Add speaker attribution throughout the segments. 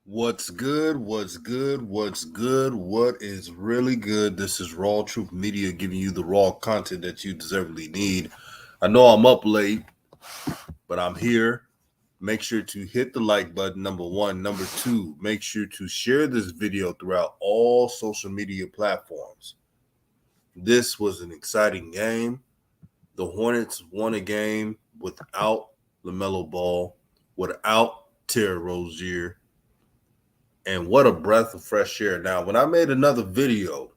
Speaker 1: What's good? What's good? What's good? What is really good? This is RawTruth Media giving you the raw content that you deservedly need. I know I'm up late, but I'm here. Make sure to hit the like button, number one. Number two, make sure to share this video throughout all social media platforms. This was an exciting game. The Hornets won a game without LaMelo Ball, without Terry Rozier, and what a breath of fresh air. Now, when I made another video,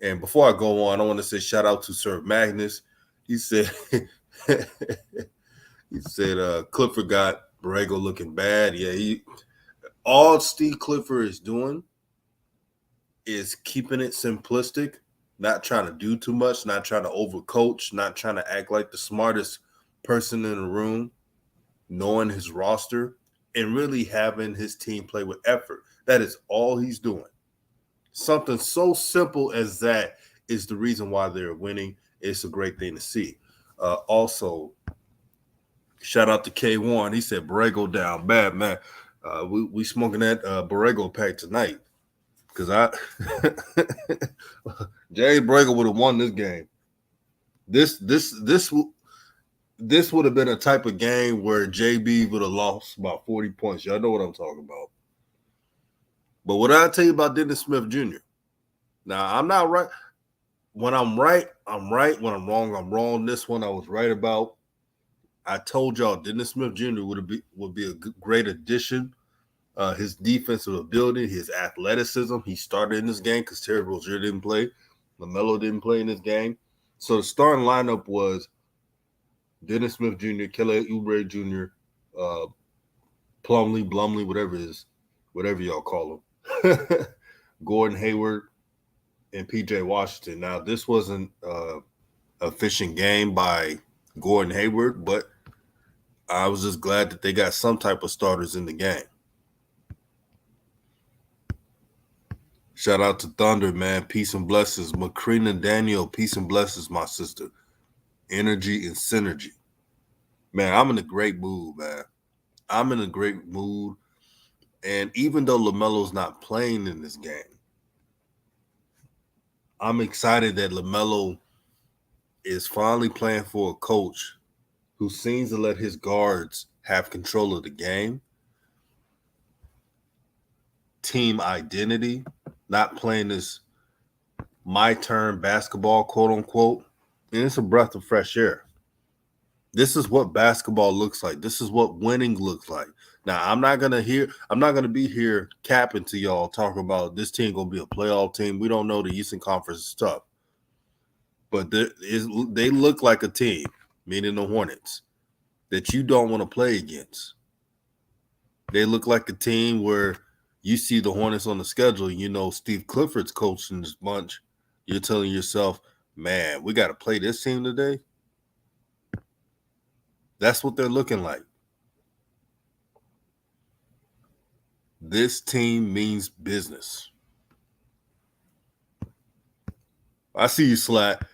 Speaker 1: and before I go on, I want to say shout out to Sir Magnus. He said Clifford got Borrego looking bad. Yeah, all Steve Clifford is doing is keeping it simplistic, not trying to do too much, not trying to overcoach, not trying to act like the smartest person in the room, knowing his roster, and really having his team play with effort. That is all he's doing. Something so simple as that is the reason why they're winning. It's a great thing to see. Also, shout out to K1. He said Borrego down bad, man. We smoking that Borrego pack tonight because I Jay Borrego would have won this game. This would have been a type of game where JB would have lost about 40 points. Y'all know what I'm talking about. But what I tell you about Dennis Smith Jr. Now I'm not right. When I'm right, I'm right. When I'm wrong, I'm wrong. This one I was right about. I told y'all Dennis Smith Jr. would be a great addition. His defensive ability, his athleticism. He started in this game because Terry Rozier didn't play. LaMelo didn't play in this game. So the starting lineup was Dennis Smith Jr., Kelly Oubre Jr., Plumlee, Blumley, whatever it is, whatever y'all call him, Gordon Hayward, and PJ Washington. Now, this wasn't a efficient game by Gordon Hayward, but I was just glad that they got some type of starters in the game. Shout out to Thunder, man. Peace and blessings. Macrina Daniel, peace and blessings, my sister. Energy and synergy. Man, I'm in a great mood, man. I'm in a great mood. And even though LaMelo's not playing in this game, I'm excited that LaMelo is finally playing for a coach who seems to let his guards have control of the game, team identity, not playing this my turn basketball, quote unquote. And it's a breath of fresh air. This is what basketball looks like. This is what winning looks like. Now, I'm not gonna be here capping to y'all talking about this team gonna be a playoff team. We don't know, the Eastern Conference is tough. But they look like a team, meaning the Hornets, that you don't want to play against. They look like a team where you see the Hornets on the schedule, you know Steve Clifford's coaching this bunch. You're telling yourself, man, we got to play this team today. That's what they're looking like. This team means business. I see you, Slat.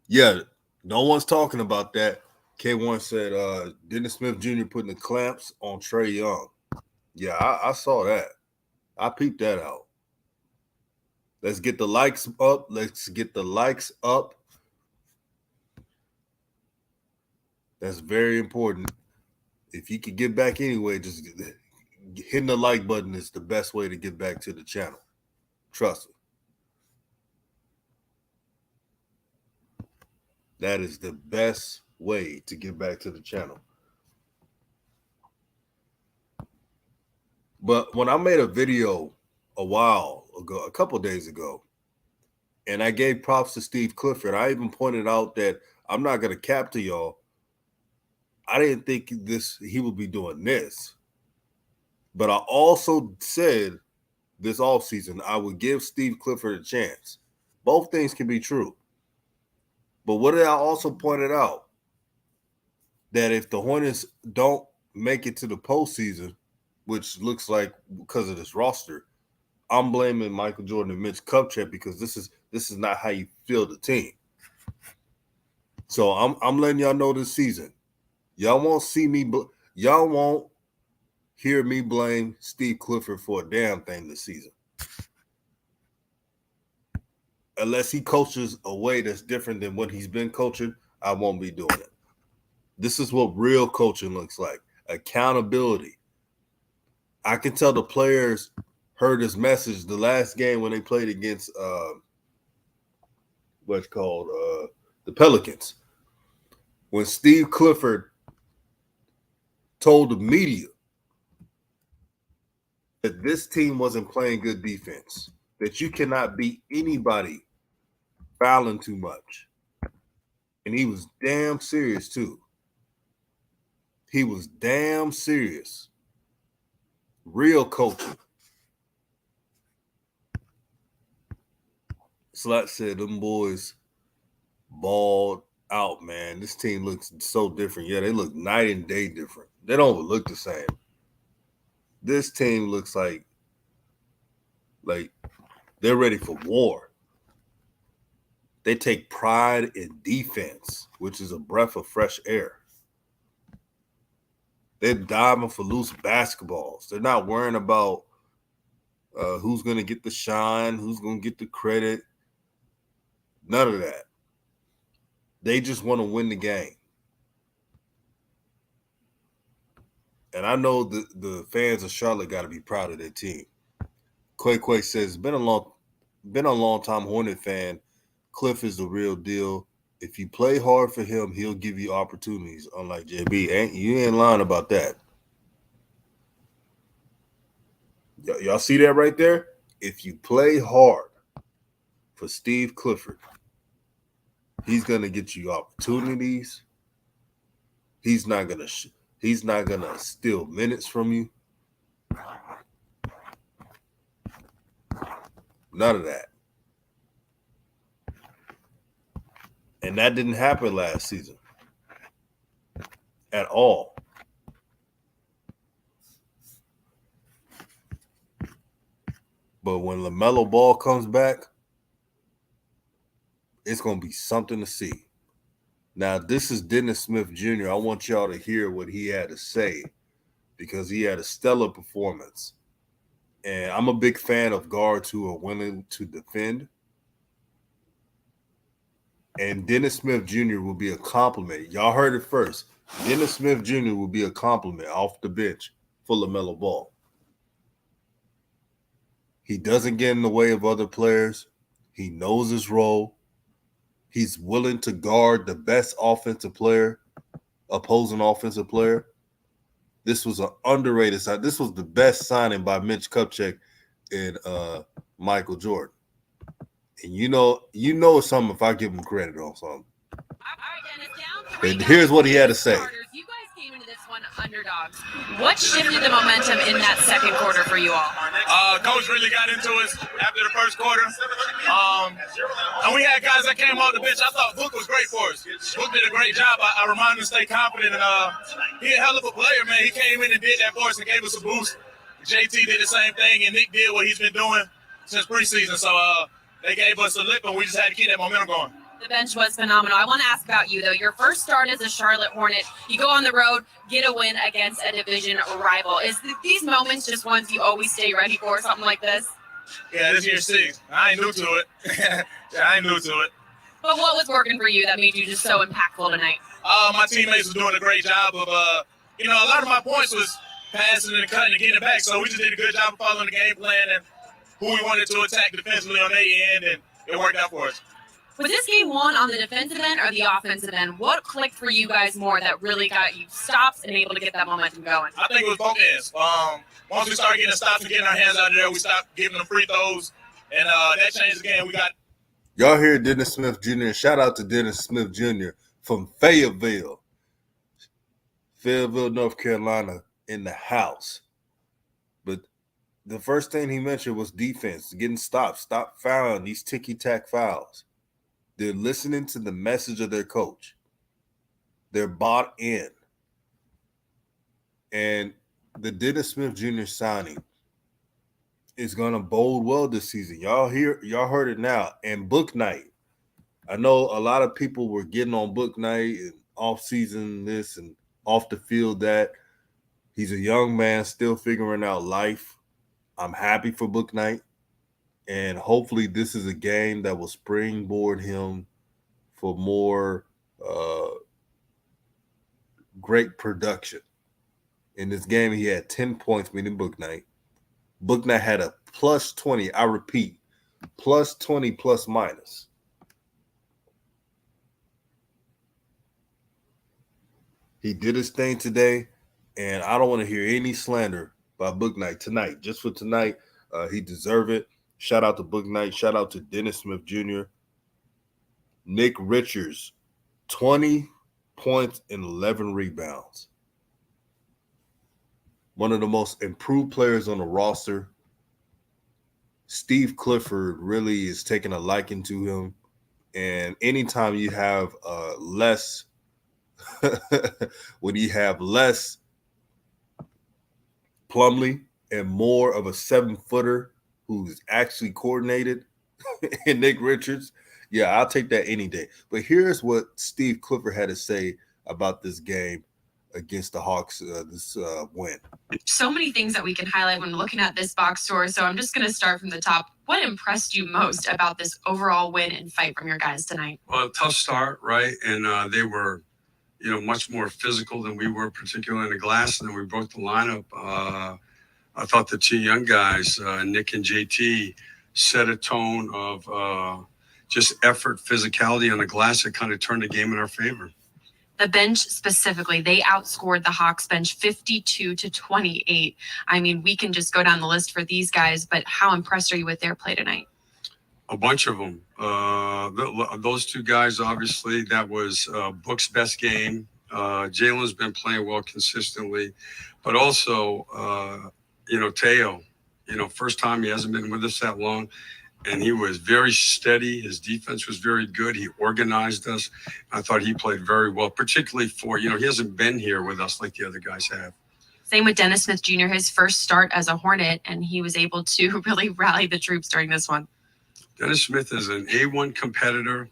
Speaker 1: Yeah, no one's talking about that. K1 said Dennis Smith Jr. putting the clamps on Trey Young. Yeah, I saw that. I peeped that out. Let's get the likes up. Let's get the likes up. That's very important. If you could get back anyway, just hitting the like button is the best way to get back to the channel. Trust me. That is the best way to get back to the channel. But when I made a video a while ago, a couple days ago, and I gave props to Steve Clifford, I even pointed out that I'm not going to cap to y'all. I didn't think he would be doing this. But I also said this offseason I would give Steve Clifford a chance. Both things can be true. But what did I also pointed out? That if the Hornets don't make it to the postseason, which looks like because of this roster, I'm blaming Michael Jordan and Mitch Kupchak because this is not how you feel the team. So I'm letting y'all know this season, y'all won't hear me blame Steve Clifford for a damn thing this season. Unless he coaches a way that's different than what he's been coaching, I won't be doing it. This is what real coaching looks like. Accountability. I can tell the players heard his message the last game when they played against the Pelicans. When Steve Clifford told the media that this team wasn't playing good defense, that you cannot beat anybody fouling too much. And he was damn serious too. He was damn serious. Real coaching. Slut said them boys balled out, man. This team looks so different. Yeah, they look night and day different. They don't look the same. This team looks like they're ready for war. They take pride in defense, which is a breath of fresh air. They're diving for loose basketballs. They're not worrying about who's going to get the shine, who's going to get the credit. None of that. They just want to win the game. And I know the fans of Charlotte got to be proud of their team. Quay says, been a long time Hornet fan. Cliff is the real deal. If you play hard for him, he'll give you opportunities, unlike JB. You ain't lying about that. Y'all see that right there? If you play hard for Steve Clifford, he's going to get you opportunities. He's not going to steal minutes from you. None of that. And that didn't happen last season at all. But when LaMelo Ball comes back, it's going to be something to see. Now, this is Dennis Smith Jr. I want y'all to hear what he had to say because he had a stellar performance. And I'm a big fan of guards who are willing to defend. And Dennis Smith Jr. will be a compliment. Y'all heard it first. Dennis Smith Jr. will be a compliment off the bench for LaMelo Ball. He doesn't get in the way of other players. He knows his role. He's willing to guard the best opposing offensive player. This was an underrated sign. This was the best signing by Mitch Kupchak and Michael Jordan. And you know it's something if I give him credit on something. And here's what he had to say.
Speaker 2: You guys came into this one underdogs. What shifted the momentum in that second quarter for you all?
Speaker 3: Coach really got into us after the first quarter. And we had guys that came off the bench. I thought Book was great for us. Book did a great job. I reminded him to stay confident. And he a hell of a player, man. He came in and did that for us and gave us a boost. JT did the same thing, and Nick did what he's been doing since preseason. So they gave us a lip, and we just had to keep that momentum going.
Speaker 2: The bench was phenomenal. I want to ask about you, though. Your first start as a Charlotte Hornet, you go on the road, get a win against a division rival. Is these moments just ones you always stay ready for, something like this?
Speaker 3: Yeah, this year 6. I ain't new to it. I ain't new to it.
Speaker 2: But what was working for you that made you just so impactful tonight?
Speaker 3: My teammates were doing a great job of, a lot of my points was passing and cutting and getting it back. So we just did a good job of following the game plan and who we wanted to attack defensively on their end, and it worked out for us.
Speaker 2: Was this game won on the defensive end or the offensive end? What clicked for you guys more that really got you stops and able to get that momentum going?
Speaker 3: I think it was both ends. Once we started getting stops and getting our hands out of there, we stopped giving them free throws, and that changed the game.
Speaker 1: Y'all hear Dennis Smith Jr. Shout out to Dennis Smith Jr. from Fayetteville, North Carolina, in the house. But the first thing he mentioned was defense, getting stops, stop fouling these ticky-tack fouls. They're listening to the message of their coach. They're bought in. And the Dennis Smith Jr. signing is going to bode well this season. Y'all heard it now. And Book Night. I know a lot of people were getting on Book Night and off-season this and off the field that. He's a young man still figuring out life. I'm happy for Book Knight, and hopefully this is a game that will springboard him for more great production. In this game, he had 10 points, meaning Book Knight. Book Knight had a plus 20. I repeat, plus 20 plus minus. He did his thing today, and I don't want to hear any slander by Book Knight tonight. Just for tonight, he deserved it. Shout out to Book Knight. Shout out to Dennis Smith Jr. Nick Richards, 20 points and 11 rebounds. One of the most improved players on the roster. Steve Clifford really is taking a liking to him. And anytime you have less, when you have less Plumlee and more of a 7-footer who's actually coordinated, and Nick Richards, yeah, I'll take that any day. But here's what Steve Clifford had to say about this game against the Hawks, this win.
Speaker 2: So many things that we can highlight when looking at this box score. So I'm just going to start from the top. What impressed you most about this overall win and fight from your guys tonight?
Speaker 4: Well, tough start, right? And they were, much more physical than we were, particularly in the glass. And then we broke the lineup. I thought the two young guys, Nick and JT, set a tone of just effort, physicality on the glass that kind of turned the game in our favor.
Speaker 2: The bench specifically, they outscored the Hawks bench 52-28. I mean, we can just go down the list for these guys, but how impressed are you with their play tonight?
Speaker 4: A bunch of them. Those two guys, obviously, that was Book's best game. Jalen's been playing well consistently, but also, Teo, first time he hasn't been with us that long. And he was very steady. His defense was very good. He organized us. I thought he played very well, particularly for, he hasn't been here with us like the other guys have.
Speaker 2: Same with Dennis Smith Jr., his first start as a Hornet, and he was able to really rally the troops during this one.
Speaker 4: Dennis Smith is an A1 competitor.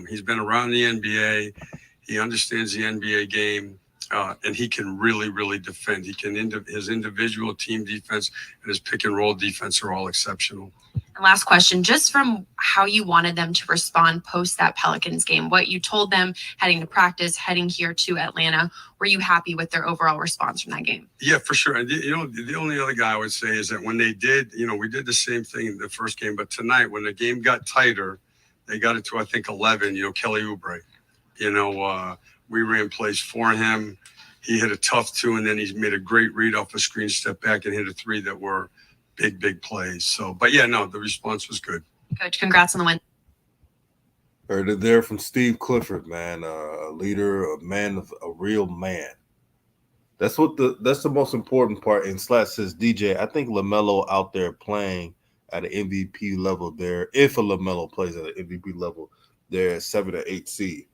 Speaker 4: He's been around the NBA. He understands the NBA game. And he can really, really defend. He can his individual team defense and his pick and roll defense are all exceptional.
Speaker 2: And last question, just from how you wanted them to respond post that Pelicans game, what you told them heading to practice, heading here to Atlanta, were you happy with their overall response from that game?
Speaker 4: Yeah, for sure. And the only other guy I would say is that when they did, we did the same thing in the first game, but tonight when the game got tighter, they got it to I think 11. Kelly Oubre, we ran plays for him. He hit a tough 2, and then he's made a great read off a screen, step back, and hit a 3 that were big, big plays. So, but yeah, no, the response was good.
Speaker 2: Coach, congrats on the win.
Speaker 1: Heard it there from Steve Clifford, man, a leader, a man, a real man. That's the most important part. And Slash says, DJ, I think LaMelo out there playing at an MVP level there. If a LaMelo plays at an MVP level, they're a 7 or 8 seed.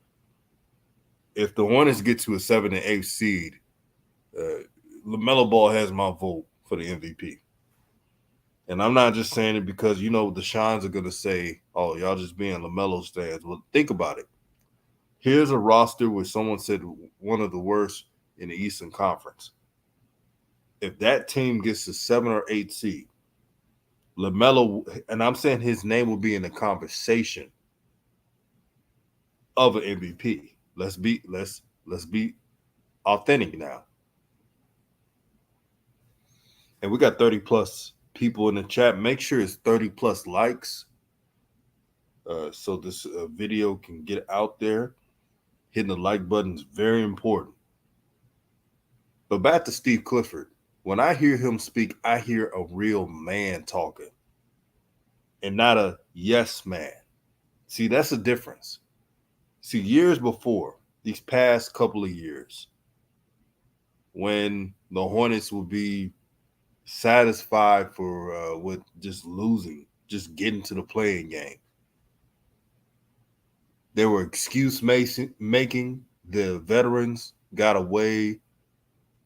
Speaker 1: If the Hornets get to a 7 and 8 seed, LaMelo Ball has my vote for the MVP. And I'm not just saying it because, the Shines are going to say, oh, y'all just being LaMelo stands. Well, think about it. Here's a roster where someone said one of the worst in the Eastern Conference. If that team gets to 7 or 8 seed, LaMelo, and I'm saying his name will be in the conversation of an MVP. Let's be authentic now. And we got 30 plus people in the chat. Make sure it's 30 plus likes so this video can get out there. Hitting the like button is very important. But back to Steve Clifford. When I hear him speak, I hear a real man talking and not a yes man. See, that's the difference. See, years before, these past couple of years, when the Hornets would be satisfied for with just losing, just getting to the playing game, they were excuse making. The veterans got away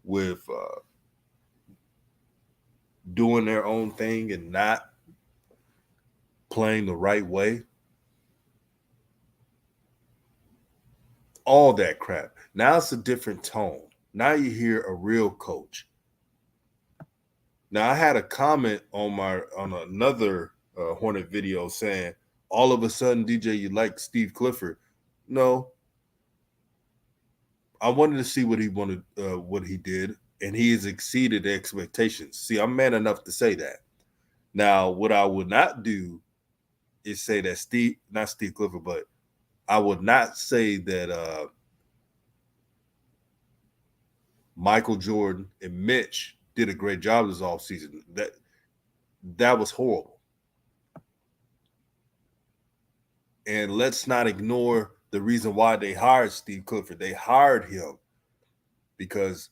Speaker 1: with doing their own thing and not playing the right way. All that crap. Now it's a different tone. Now you hear a real coach. Now I had a comment on another Hornet video saying, all of a sudden, DJ, you like Steve Clifford. No, I wanted to see what he did, and he has exceeded the expectations. See, I'm man enough to say that. Now, what I would not do is say that not Steve Clifford, but I would not say that Michael Jordan and Mitch did a great job this offseason. That was horrible. And let's not ignore the reason why they hired Steve Clifford. They hired him because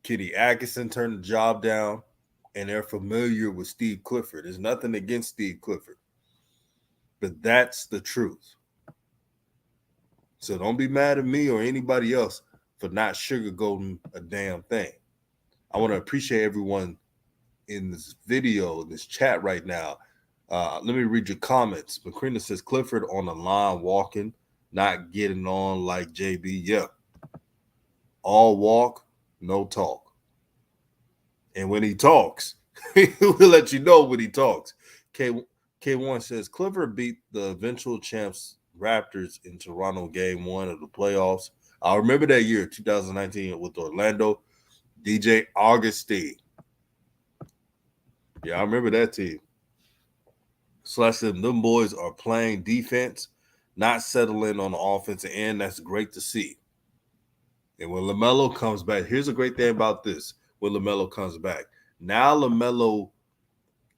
Speaker 1: Kenny Atkinson turned the job down, and they're familiar with Steve Clifford. There's nothing against Steve Clifford, but that's the truth. So don't be mad at me or anybody else for not sugarcoating a damn thing. I want to appreciate everyone in this video, this chat right now. Let me read your comments. Macrina says, Clifford on the line walking, not getting on like JB. Yeah. All walk, no talk. And when he talks, we'll let you know when he talks. K1 says, Clifford beat the eventual champs Raptors in Toronto game 1 of the playoffs. I remember that year, 2019, with Orlando. DJ Augustine. Yeah, I remember that team. Slash said, them boys are playing defense, not settling on the offensive end. That's great to see. And when LaMelo comes back, here's a great thing about this. When LaMelo comes back, now LaMelo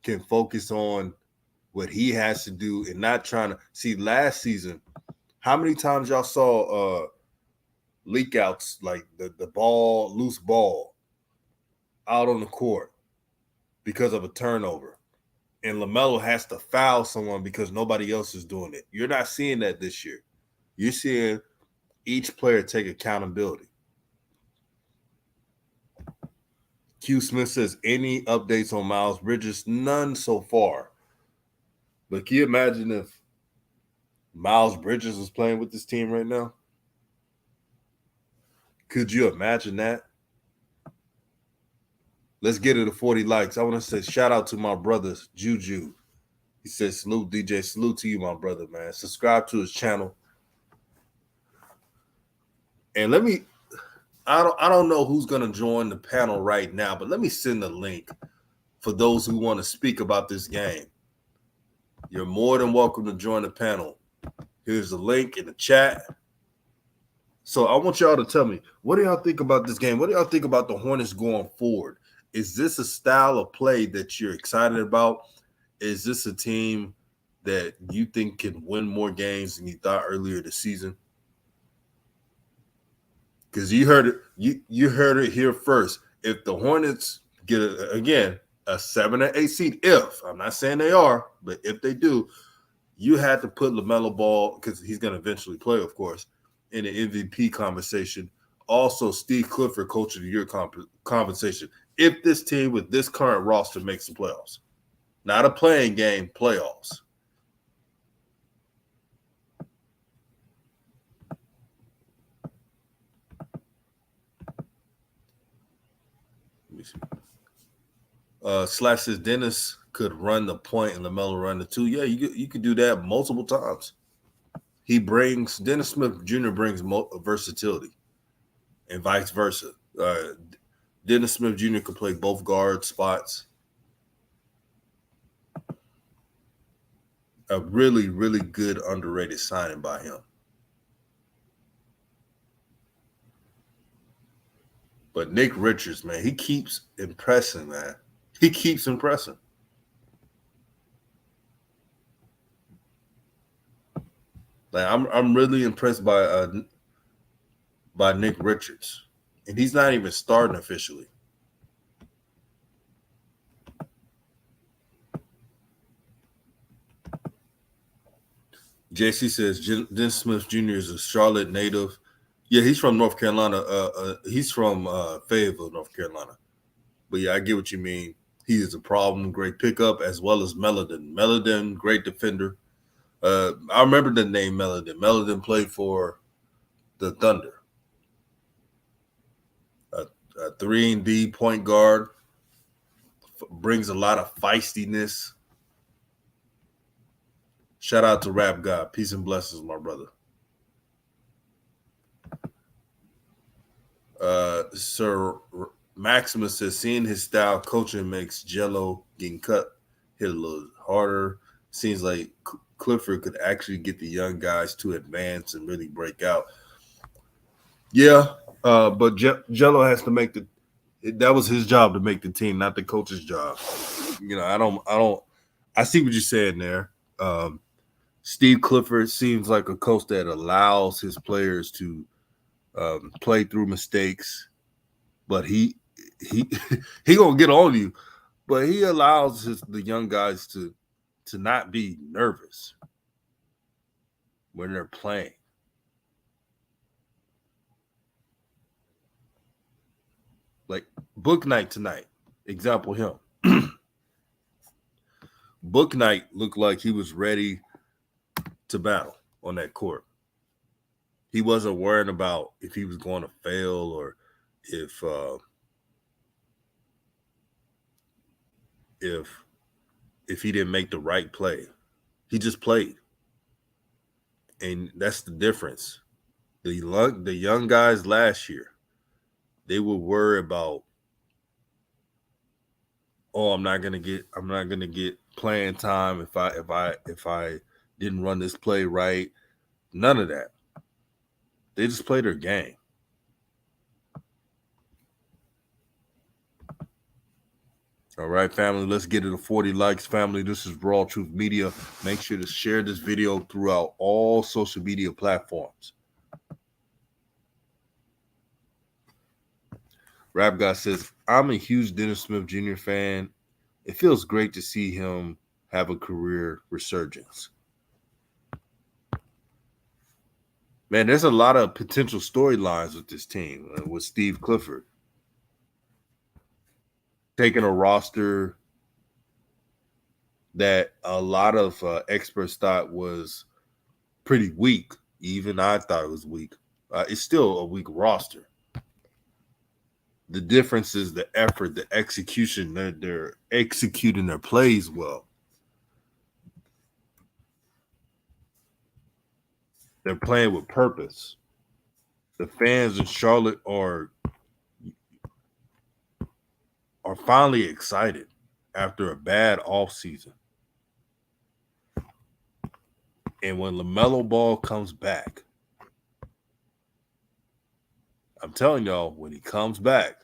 Speaker 1: can focus on what he has to do and not trying to see. Last season, how many times y'all saw leak outs, like the loose ball out on the court because of a turnover, and LaMelo has to foul someone because nobody else is doing it? You're not seeing that this year. You're seeing each player take accountability. Q Smith says, any updates on Miles Bridges? None so far. But can you imagine if Miles Bridges was playing with this team right now? Could you imagine that? Let's get it to 40 likes. I want to say shout out to my brother, Juju. He says, salute, DJ. Salute to you, my brother, man. Subscribe to his channel. And I don't know who's going to join the panel right now, but let me send a link for those who want to speak about this game. You're more than welcome to join the panel. Here's the link in the chat. So I want y'all to tell me, what do y'all think about this game? What do y'all think about the Hornets going forward? Is this a style of play that you're excited about? Is this a team that you think can win more games than you thought earlier this season? Because you heard it, you heard it here first. If the Hornets get a 7 or 8 seed, if I'm not saying they are, but if they do, you had to put LaMelo Ball, because he's going to eventually play, of course, in the MVP conversation. Also, Steve Clifford, Coach of the Year conversation. If this team with this current roster makes the playoffs, not a playing game, playoffs. Let me see. Slash says Dennis could run the point and LaMelo run the 2. Yeah, you could do that multiple times. Dennis Smith Jr. brings versatility, and vice versa. Dennis Smith Jr. could play both guard spots. A really, really good underrated signing by him. But Nick Richards, man, he keeps impressing, man. He keeps impressing. Like I'm really impressed by Nick Richards. And he's not even starting officially. JC says Dennis Smith Jr. is a Charlotte native. Yeah, he's from North Carolina. He's from Fayetteville, North Carolina. But yeah, I get what you mean. He is a problem. Great pickup, as well as Melodin. Melodin, great defender. I remember the name Melodin. Melodin played for the Thunder. A 3-and-D point guard. Brings a lot of feistiness. Shout out to Rap God. Peace and blessings, my brother. Sir Maximus says, seeing his style coaching makes Jello getting cut hit a little harder. Seems like Clifford could actually get the young guys to advance and really break out. Yeah, but Jello has to make that was his job to make the team, not the coach's job. I see what you're saying there. Steve Clifford seems like a coach that allows his players to play through mistakes, but he gonna get on you, but he allows the young guys to not be nervous when they're playing. Like Book Night tonight, example him. Book Night looked like he was ready to battle on that court. He wasn't worrying about if he was going to fail or if he didn't make the right play. He just played. And that's the difference. The young guys last year, they would worry about, oh, I'm not gonna get playing time if I didn't run this play right. None of that. They just play their game. All right, family, let's get it to 40 likes, family. This is RawTruth Media. Make sure to share this video throughout all social media platforms. Rap Guy says, I'm a huge Dennis Smith Jr. fan. It feels great to see him have a career resurgence. Man, there's a lot of potential storylines with this team, with Steve Clifford. Taking a roster that a lot of experts thought was pretty weak. Even I thought it was weak. It's still a weak roster. The difference is the effort, the execution. They're executing their plays well. They're playing with purpose. The fans in Charlotte are finally excited after a bad offseason. And when LaMelo Ball comes back, I'm telling y'all, when he comes back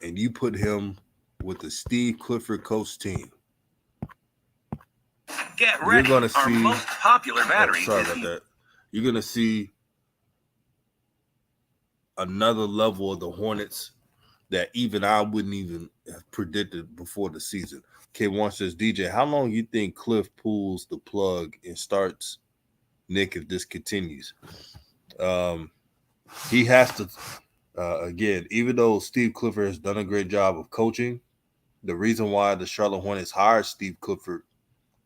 Speaker 1: and you put him with the Steve Clifford coach team,
Speaker 5: get ready.
Speaker 1: You're going to
Speaker 5: Our
Speaker 1: see
Speaker 5: most popular battery.
Speaker 1: Sorry about that. You're going to see another level of the Hornets that even I wouldn't even have predicted before the season. K1 says, DJ, how long you think Cliff pulls the plug and starts Nick if this continues? He has to, again, even though Steve Clifford has done a great job of coaching, the reason why the Charlotte Hornets hired Steve Clifford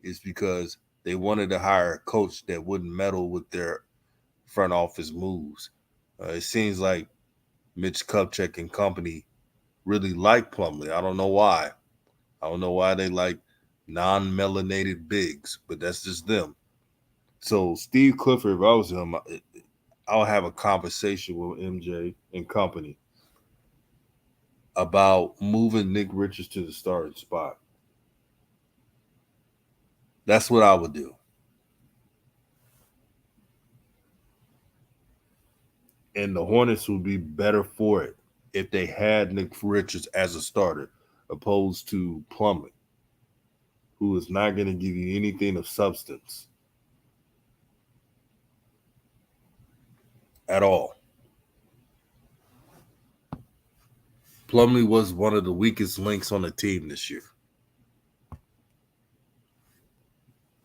Speaker 1: is because they wanted to hire a coach that wouldn't meddle with their front office moves. It seems like Mitch Kupchak and company really like Plumlee. I don't know why. I don't know why they like non-melanated bigs, but that's just them. So Steve Clifford, if I was him, I'll have a conversation with MJ and company about moving Nick Richards to the starting spot. That's what I would do. And the Hornets would be better for it if they had Nick Richards as a starter, opposed to Plumlee, who is not going to give you anything of substance at all. Plumlee was one of the weakest links on the team this year.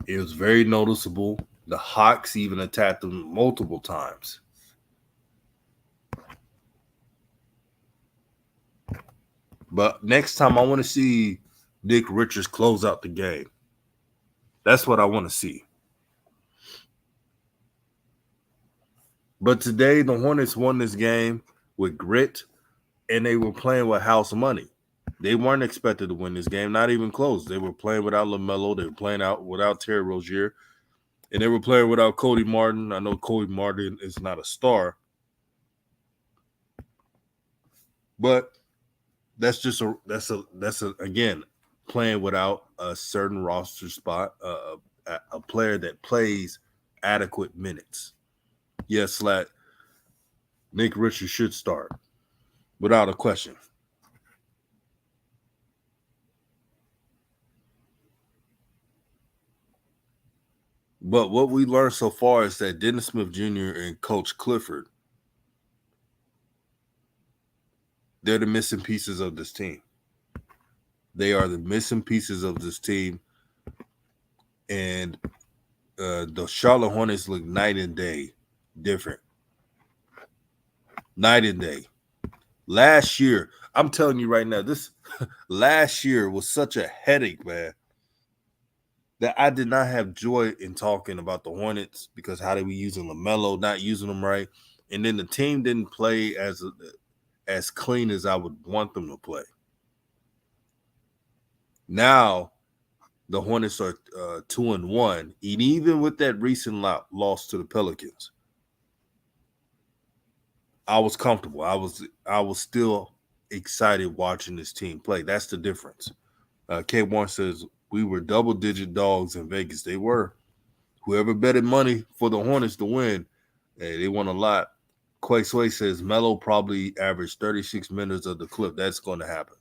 Speaker 1: It was very noticeable. The Hawks even attacked him multiple times. But next time I want to see Nick Richards close out the game. That's what I want to see. But today, the Hornets won this game with grit, and they were playing with house money. They weren't expected to win this game, not even close. They were playing without LaMelo. They were playing out without Terry Rozier, and they were playing without Cody Martin. I know Cody Martin is not a star, but that's again playing without a certain roster spot, a player that plays adequate minutes. Yes, Slat, Nick Richards should start without a question. But what we learned so far is that Dennis Smith Jr. and Coach Clifford, they're the missing pieces of this team. They are the missing pieces of this team. And the Charlotte Hornets look night and day different. Night and day. Last year, I'm telling you right now, this last year was such a headache, man, that I did not have joy in talking about the Hornets because how they were using LaMelo, not using them right. And then the team didn't play as clean as I would want them to play. Now, the Hornets are 2-1, and even with that recent loss to the Pelicans, I was comfortable. I was still excited watching this team play. That's the difference. K1 says we were double-digit dogs in Vegas. They were. Whoever betted money for the Hornets to win, they won a lot. Quay Sway says Melo probably averaged 36 minutes of the clip. That's going to happen.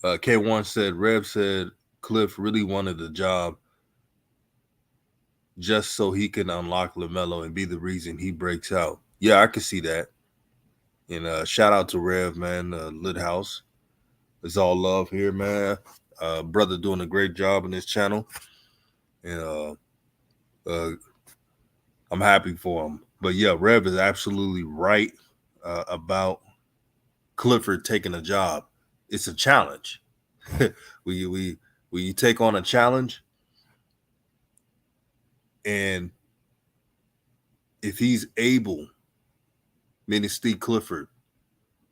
Speaker 1: K1 said, Rev said Cliff really wanted the job just so he can unlock LaMelo and be the reason he breaks out. Yeah, I can see that. And shout out to Rev, man, Lit House. It's all love here, man. Brother doing a great job in this channel. And I'm happy for him. But yeah, Rev is absolutely right about Clifford taking a job. It's a challenge. when you take on a challenge, and if he's able, meaning Steve Clifford,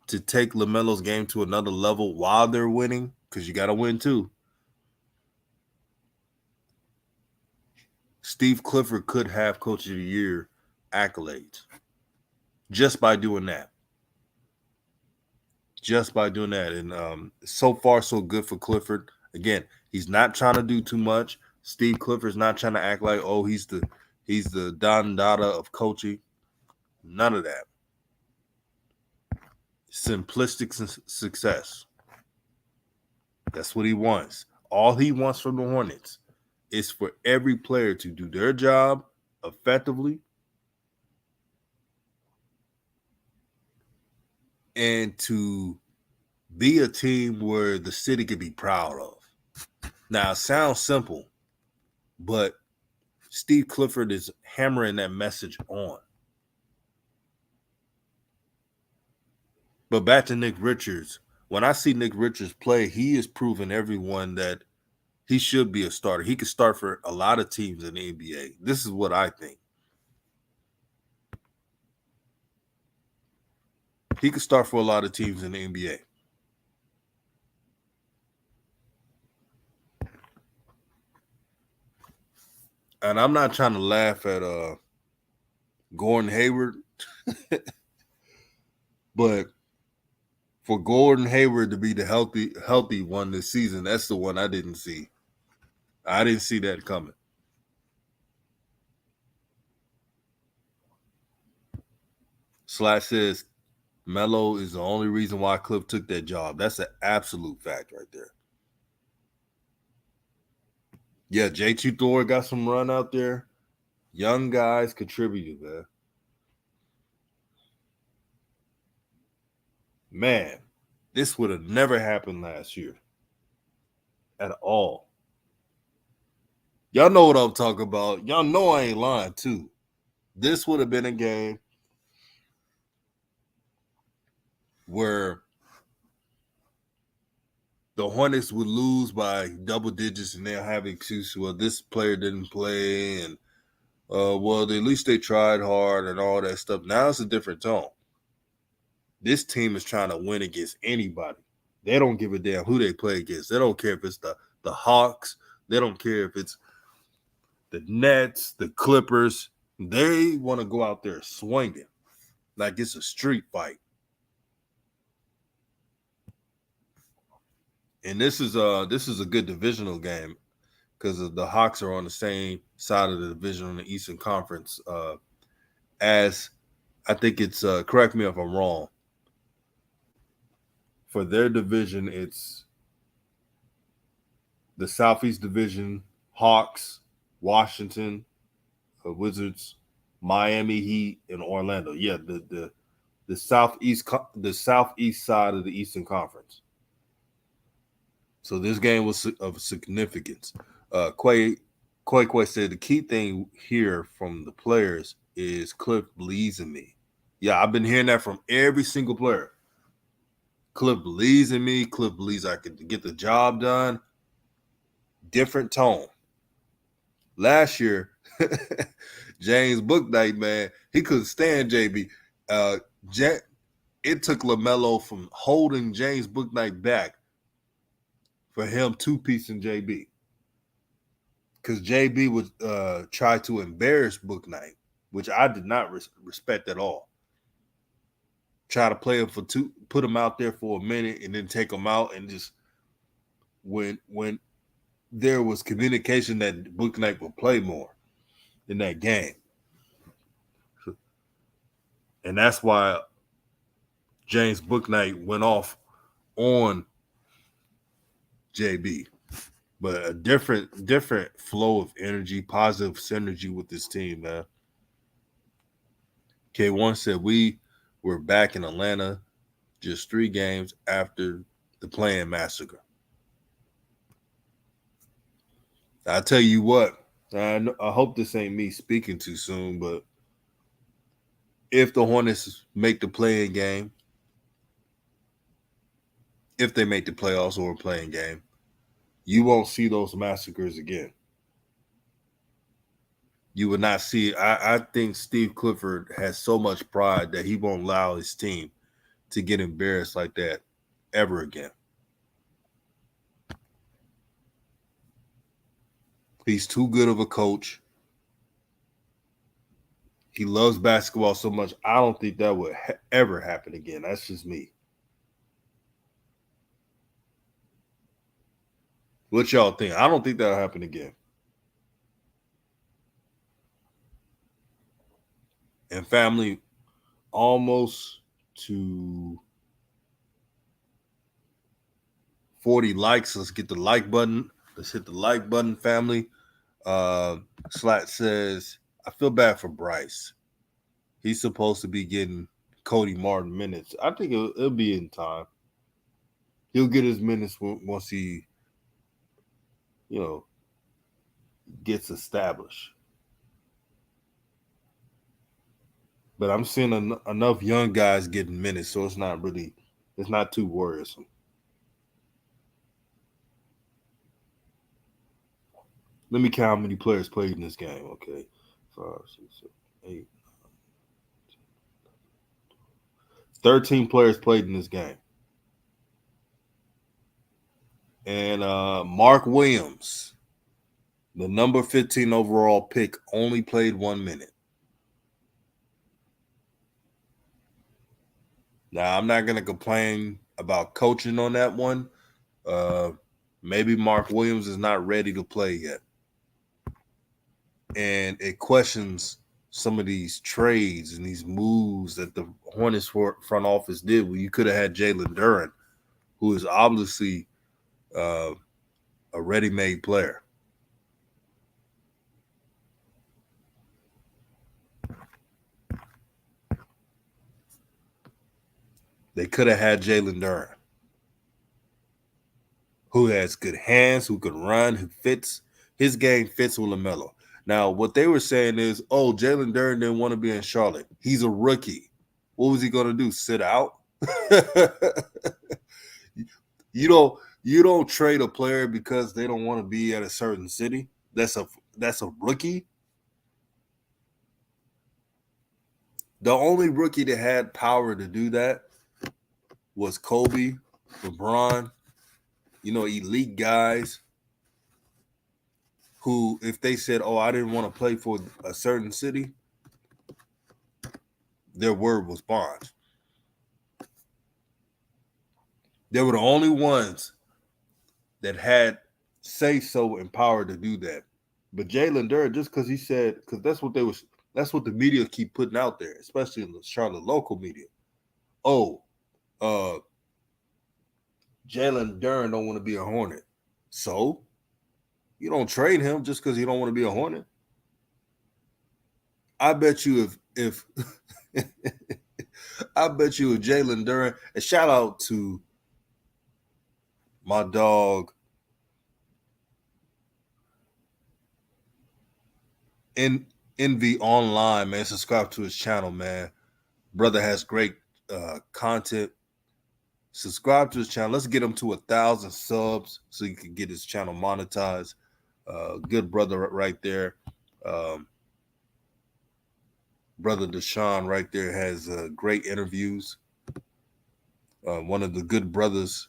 Speaker 1: to take LaMelo's game to another level while they're winning, because you got to win too, Steve Clifford could have Coach of the Year accolades just by doing that. Just by doing that. And so far, so good for Clifford. Again, he's not trying to do too much. Steve Clifford's not trying to act like, oh, he's the Don Dada of coaching. None of that. Simplistic success. That's what he wants. All he wants from the Hornets is for every player to do their job effectively and to be a team where the city could be proud of. Now, it sounds simple, but Steve Clifford is hammering that message on. But back to Nick Richards. When I see Nick Richards play, he is proving everyone that he should be a starter. He could start for a lot of teams in the NBA. This is what I think. He could start for a lot of teams in the NBA. And I'm not trying to laugh at Gordon Hayward, but for Gordon Hayward to be the healthy one this season, that's the one I didn't see. I didn't see that coming. Slash says Melo is the only reason why Cliff took that job. That's an absolute fact right there. Yeah, J2 Thor got some run out there. Young guys contributed, man. Man, this would have never happened last year at all. Y'all know what I'm talking about. Y'all know I ain't lying, too. This would have been a game where the Hornets would lose by double digits and they'll have excuses. Well, this player didn't play, and well, at least they tried hard and all that stuff. Now it's a different tone. This team is trying to win against anybody. They don't give a damn who they play against. They don't care if it's the Hawks. They don't care if it's the Nets, the Clippers. They want to go out there swinging like it's a street fight. And this is a good divisional game because the Hawks are on the same side of the division on the Eastern Conference. As I think it's correct me if I'm wrong. For their division, it's the Southeast Division, Hawks, Washington, Wizards, Miami Heat, and Orlando. Yeah, the southeast side of the Eastern Conference. So this game was of significance. Quay said the key thing here from the players is Cliff believes in me. Yeah, I've been hearing that from every single player. Cliff believes in me. Cliff believes I could get the job done. Different tone. Last year, James Bouknight, man, he couldn't stand JB. It took LaMelo from holding James Bouknight back for him two-piecing JB. Because JB would try to embarrass Bouknight, which I did not respect at all. Try to play him for two, put him out there for a minute, and then take him out. And just when there was communication that Bouknight would play more in that game. And that's why James Bouknight went off on JB. But a different flow of energy, positive synergy with this team, man. K1 said we were back in Atlanta just 3 games after the plane massacre. I tell you what, I hope this ain't me speaking too soon, but if the Hornets make the play-in game, if they make the playoffs or a play-in game, you won't see those massacres again. You would not see. I think Steve Clifford has so much pride that he won't allow his team to get embarrassed like that ever again. He's too good of a coach. He loves basketball so much. I don't think that would ever happen again. That's just me. What y'all think? I don't think that'll happen again. And family, almost to 40 likes. Let's get the like button. Let's hit the like button, family. Slat says, I feel bad for Bryce. He's supposed to be getting Cody Martin minutes. I think it'll be in time. He'll get his minutes once he, gets established. But I'm seeing enough young guys getting minutes, so it's not too worrisome. Let me count how many players played in this game, okay? 5, 6, 7, 8, 9, 10, 13 players played in this game. And Mark Williams, the number 15 overall pick, only played 1 minute. Now, I'm not going to complain about coaching on that one. Maybe Mark Williams is not ready to play yet. And it questions some of these trades and these moves that the Hornets front office did. Well, you could have had Jalen Duren, who is obviously a ready-made player. They could have had Jalen Duren, who has good hands, who could run, who fits. His game fits with LaMelo. Now, what they were saying is, Jalen Duren didn't want to be in Charlotte. He's a rookie. What was he going to do, sit out? You You don't trade a player because they don't want to be at a certain city. That's a rookie. The only rookie that had power to do that was Kobe, LeBron, elite guys who, if they said, "Oh, I didn't want to play for a certain city," their word was bond. They were the only ones that had say so and power to do that. But Jalen Durant, just because he said, because that's what the media keep putting out there, especially in the Charlotte local media. Oh, Jalen Durant don't want to be a Hornet. So you don't trade him just because he don't want to be a Hornet. I bet you if I bet you if Jalen Durant, and shout out to my dog Envy Online, man. Subscribe to his channel, man. Brother has great content. Subscribe to his channel. Let's get him to 1,000 subs so you can get his channel monetized. Good brother right there. Brother Deshaun right there has great interviews. One of the good brothers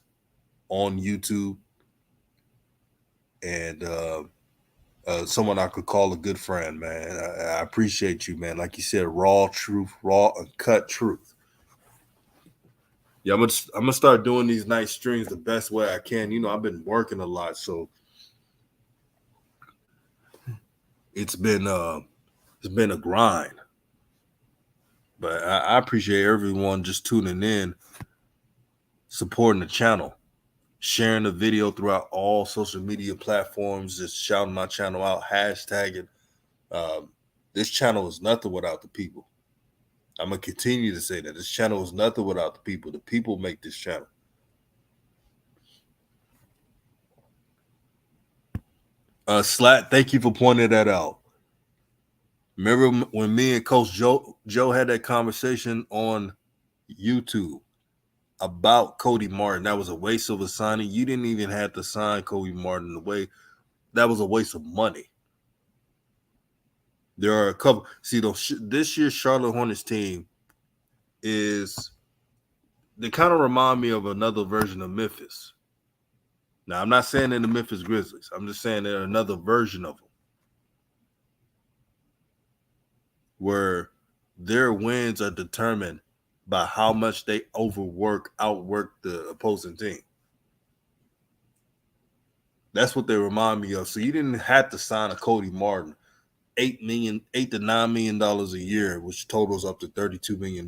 Speaker 1: on YouTube. And someone I could call a good friend, man. I appreciate you, man. Like you said, raw truth, raw uncut truth. Yeah, I'm gonna start doing these night streams the best way I can. I've been working a lot, so it's been a grind. But I appreciate everyone just tuning in, supporting the channel, sharing the video throughout all social media platforms, just shouting my channel out, hashtagging. This channel is nothing without the people. I'm going to continue to say that. This channel is nothing without the people. The people make this channel. Slat, thank you for pointing that out. Remember when me and Coach Joe had that conversation on YouTube about Cody Martin? That was a waste of a signing. You didn't even have to sign Cody Martin the way. That was a waste of money. There are a couple. See, this year's Charlotte Hornets team they kind of remind me of another version of Memphis. Now, I'm not saying they're the Memphis Grizzlies. I'm just saying they're another version of them, where their wins are determined by how much they outwork the opposing team. That's what they remind me of. So you didn't have to sign a Cody Martin, $8 to $9 million a year, which totals up to $32 million.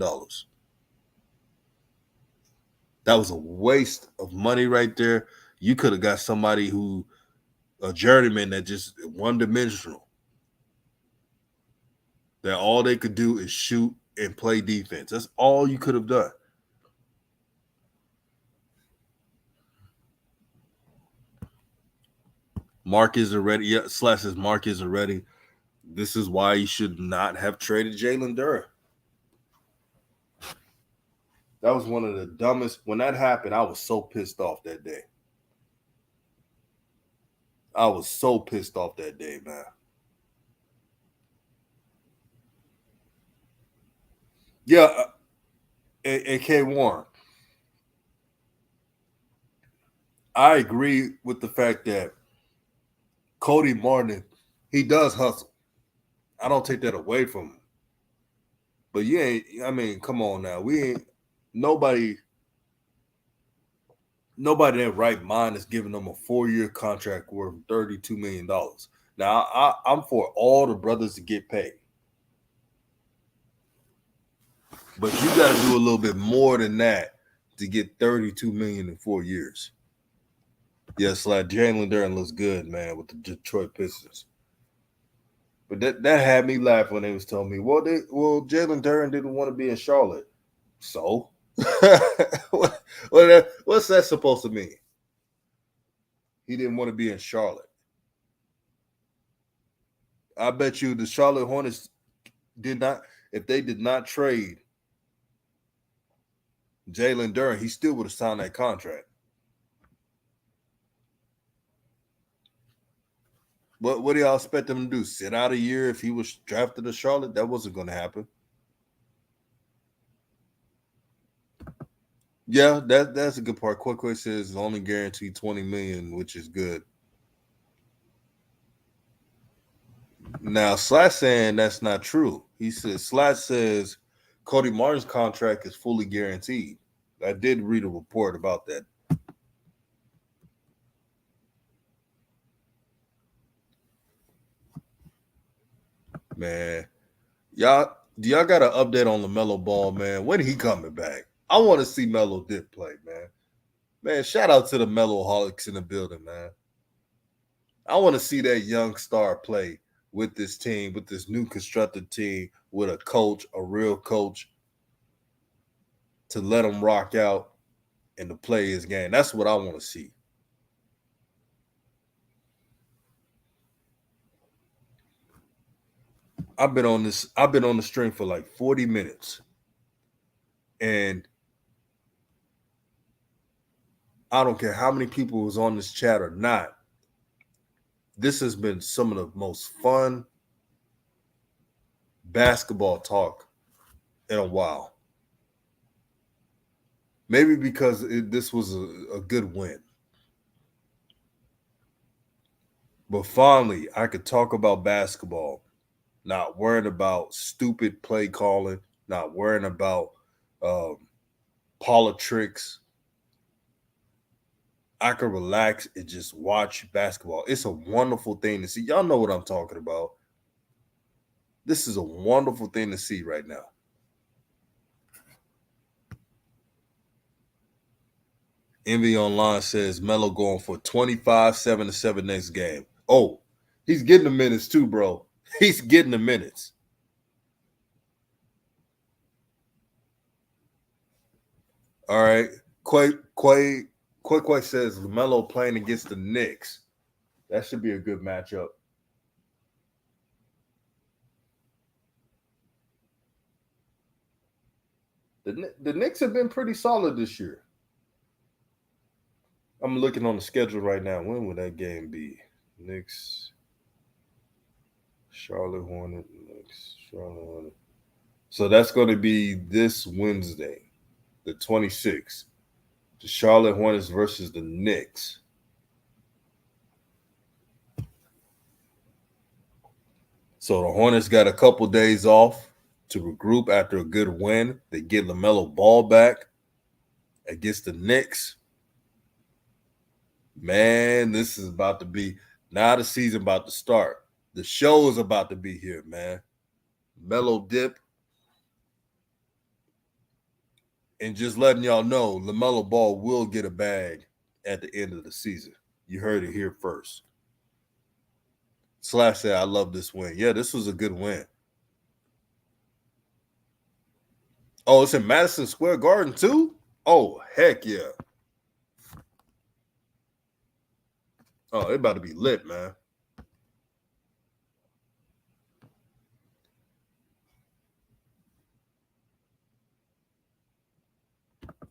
Speaker 1: That was a waste of money right there. You could have got somebody a journeyman that just one-dimensional. That all they could do is shoot and play defense. That's all you could have done. Mark isn't ready. Yeah, Slash says Mark isn't ready. This is why you should not have traded Jalen Durant. That was one of the dumbest. When that happened, I was so pissed off that day. I was so pissed off that day, man. Yeah, AK Warren. I agree with the fact that Cody Martin, he does hustle. I don't take that away from him. But come on now. Nobody in their right mind is giving them a 4-year contract worth $32 million. Now, I'm for all the brothers to get paid. But you got to do a little bit more than that to get $32 million in 4 years. Yes, like Jalen Durant looks good, man, with the Detroit Pistons. But that had me laughing when they was telling me, well, Jalen Durant didn't want to be in Charlotte. So, what's that supposed to mean? He didn't want to be in Charlotte. I bet you the Charlotte Hornets if they did not trade Jalen Durant, he still would have signed that contract. What do y'all expect him to do? Sit out a year if he was drafted to Charlotte? That wasn't going to happen. Yeah, that's a good part. Quick says only guaranteed $20 million, which is good. Now Slash saying that's not true. He says Slash says Cody Martin's contract is fully guaranteed. I did read a report about that. Man, do y'all got an update on LaMelo Ball, man? When he coming back? I want to see Melo Dip play, man. Man, shout out to the Meloholics in the building, man. I want to see that young star play with this team, with this new constructed team, with a coach, a real coach, to let him rock out and to play his game. That's what I want to see. I've been on the string for like 40 minutes. And I don't care how many people was on this chat or not. This has been some of the most fun basketball talk in a while. Maybe because this was a good win. But finally, I could talk about basketball, not worrying about stupid play calling, not worrying about politics. I could relax and just watch basketball. It's a wonderful thing to see. Y'all know what I'm talking about. This is a wonderful thing to see right now. Envy Online says Melo going for 25, 7-7 next game. Oh, he's getting the minutes too, bro. He's getting the minutes. All right. Quay says LaMelo playing against the Knicks. That should be a good matchup. The Knicks have been pretty solid this year. I'm looking on the schedule right now. When would that game be? Knicks, Charlotte Hornets, Knicks, Charlotte Hornets. So that's going to be this Wednesday, the 26th. The Charlotte Hornets versus the Knicks. So the Hornets got a couple days off to regroup after a good win. They get LaMelo Ball back against the Knicks. Man, this is about to be, now the season about to start. The show is about to be here, man. Melo Dip. And just letting y'all know, LaMelo Ball will get a bag at the end of the season. You heard it here first. Slash said, I love this win. Yeah, this was a good win. Oh, it's in Madison Square Garden too? Oh, heck yeah. Oh, it about to be lit, man.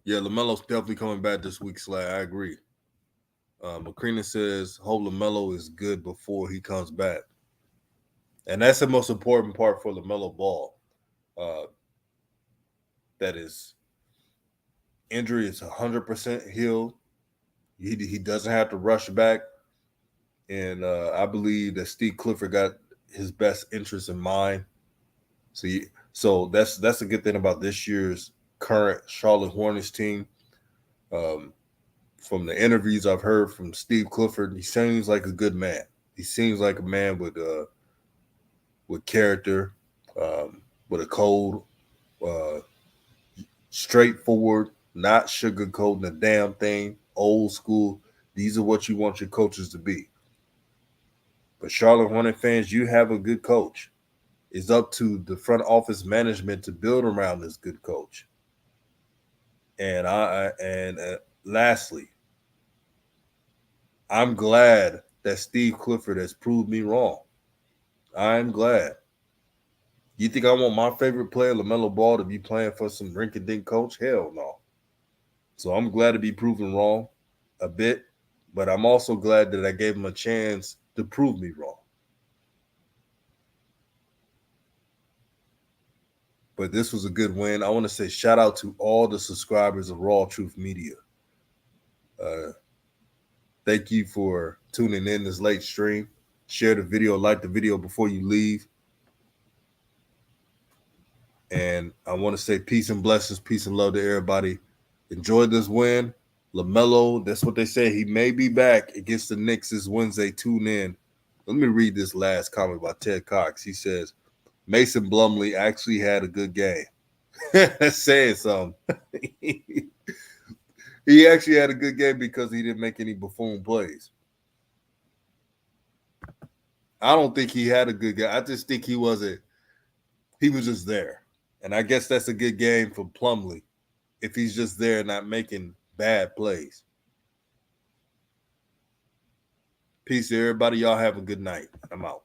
Speaker 1: Yeah, LaMelo's definitely coming back this week, Slash. I agree. Macrina says, hope LaMelo is good before he comes back. And that's the most important part for LaMelo Ball. That is, injury is 100% healed. He doesn't have to rush back. And I believe that Steve Clifford got his best interest in mind. So that's a good thing about this year's current Charlotte Hornets team. From the interviews I've heard from Steve Clifford, he seems like a good man. He seems like a man with character, with a code, straightforward, not sugarcoating a damn thing, old school. These are what you want your coaches to be. But Charlotte Hornet fans, you have a good coach. It's up to the front office management to build around this good coach. And lastly, I'm glad that Steve Clifford has proved me wrong. I'm glad. You think I want my favorite player, LaMelo Ball, to be playing for some rinky-dink coach? Hell no. So I'm glad to be proven wrong a bit, but I'm also glad that I gave him a chance to prove me wrong. But this was a good win. I want to say shout out to all the subscribers of RawTruth Media. Thank you for tuning in this late stream. Share the video, like the video before you leave. And I want to say peace and blessings, peace and love to everybody. Enjoy this win. LaMelo, that's what they say. He may be back against the Knicks this Wednesday. Tune in. Let me read this last comment by Ted Cox. He says, Mason Blumley actually had a good game. That's saying something. He actually had a good game because he didn't make any buffoon plays. I don't think he had a good game. I just think he was just there. And I guess that's a good game for Plumlee if he's just there not making bad plays. Peace to everybody. Y'all have a good night. I'm out.